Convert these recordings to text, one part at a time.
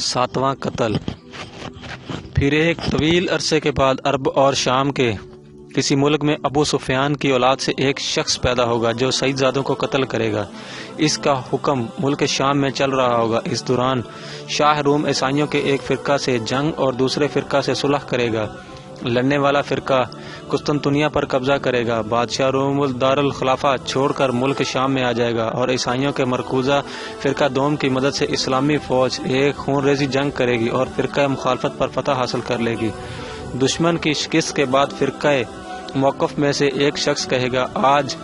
ساتواں قتل۔ پھر ایک طویل عرصے کے بعد عرب اور شام کے کسی ملک میں ابو سفیان کی اولاد سے ایک شخص پیدا ہوگا جو سعید زادوں کو قتل کرے گا۔ اس کا حکم ملک شام میں چل رہا ہوگا۔ اس دوران شاہ روم عیسائیوں کے ایک فرقہ سے جنگ اور دوسرے فرقہ سے صلح کرے گا۔ لڑنے والا فرقہ قسطنطنیہ پر قبضہ کرے گا۔ بادشاہ روم دارالخلافہ چھوڑ کر ملک شام میں آ جائے گا اور عیسائیوں کے مرکوزہ فرقہ دوم کی مدد سے اسلامی فوج ایک خون ریزی جنگ کرے گی اور فرقہ مخالفت پر فتح حاصل کر لے گی۔ دشمن کی شکست کے بعد فرقہ موقف میں سے ایک شخص کہے گا، آج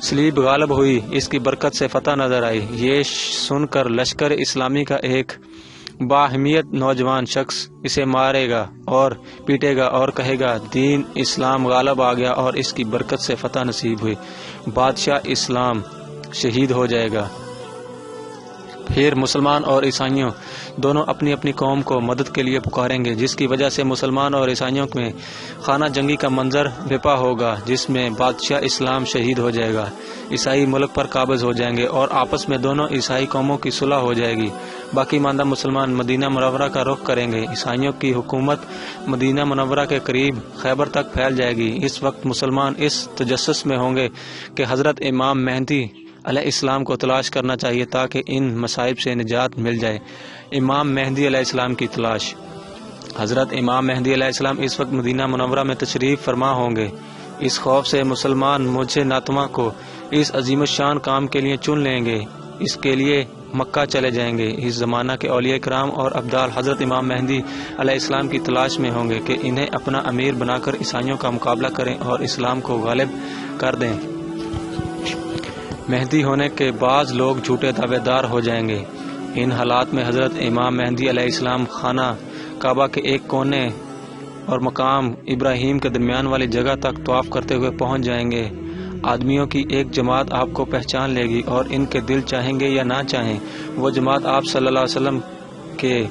صلیب غالب ہوئی، اس کی برکت سے فتح نظر آئی۔ یہ سن کر لشکر اسلامی کا ایک باہمیت نوجوان شخص اسے مارے گا اور پیٹے گا اور کہے گا، دین اسلام غالب آ گیا اور اس کی برکت سے فتح نصیب ہوئی۔ بادشاہ اسلام شہید ہو جائے گا۔ پھر مسلمان اور عیسائیوں دونوں اپنی اپنی قوم کو مدد کے لیے پکاریں گے، جس کی وجہ سے مسلمان اور عیسائیوں میں خانہ جنگی کا منظر برپا ہوگا، جس میں بادشاہ اسلام شہید ہو جائے گا۔ عیسائی ملک پر قابض ہو جائیں گے اور آپس میں دونوں عیسائی قوموں کی صلح ہو جائے گی۔ باقی ماندہ مسلمان مدینہ منورہ کا رخ کریں گے۔ عیسائیوں کی حکومت مدینہ منورہ کے قریب خیبر تک پھیل جائے گی۔ اس وقت مسلمان اس تجسس میں ہوں گے کہ حضرت امام مہدی علیہ السلام کو تلاش کرنا چاہیے تاکہ ان مصائب سے نجات مل جائے۔ امام مہدی علیہ السلام کی تلاش۔ حضرت امام مہدی علیہ السلام اس وقت مدینہ منورہ میں تشریف فرما ہوں گے۔ اس خوف سے مسلمان مجھے ناتواں کو اس عظیم الشان کام کے لیے چن لیں گے، اس کے لیے مکہ چلے جائیں گے۔ اس زمانہ کے اولیاء کرام اور ابدال حضرت امام مہدی علیہ السلام کی تلاش میں ہوں گے کہ انہیں اپنا امیر بنا کر عیسائیوں کا مقابلہ کریں اور اسلام کو غالب کر دیں۔ مہدی ہونے کے بعض لوگ جھوٹے دعوے دار ہو جائیں گے۔ ان حالات میں حضرت امام مہدی علیہ السلام خانہ کعبہ کے ایک کونے اور مقام ابراہیم کے درمیان والی جگہ تک طواف کرتے ہوئے پہنچ جائیں گے۔ آدمیوں کی ایک جماعت آپ کو پہچان لے گی اور ان کے دل چاہیں گے یا نہ چاہیں وہ جماعت آپ صلی اللہ علیہ وسلم کے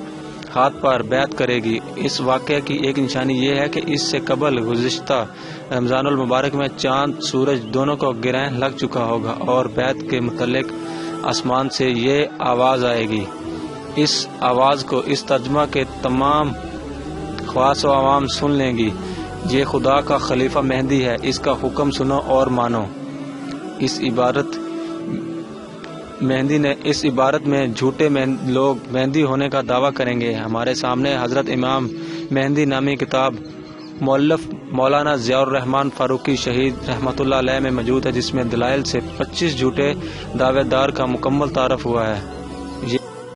ہاتھ پر بیعت کرے گی۔ اس واقعے کی ایک نشانی یہ ہے کہ اس سے قبل گزشتہ رمضان المبارک میں چاند سورج دونوں کو گرہن لگ چکا ہوگا اور بیعت کے متعلق آسمان سے یہ آواز آئے گی۔ اس آواز کو اس ترجمہ کے تمام خواص و عوام سن لیں گی، یہ خدا کا خلیفہ مہدی ہے، اس کا حکم سنو اور مانو۔ اس عبارت میں جھوٹے لوگ مہدی ہونے کا دعویٰ کریں گے۔ ہمارے سامنے حضرت امام مہدی نامی کتاب مؤلف مولانا ضیاء الرحمن فاروقی شہید رحمۃ اللہ علیہ میں موجود ہے، جس میں دلائل سے 25 جھوٹے دعوے دار کا مکمل تعارف ہوا ہے۔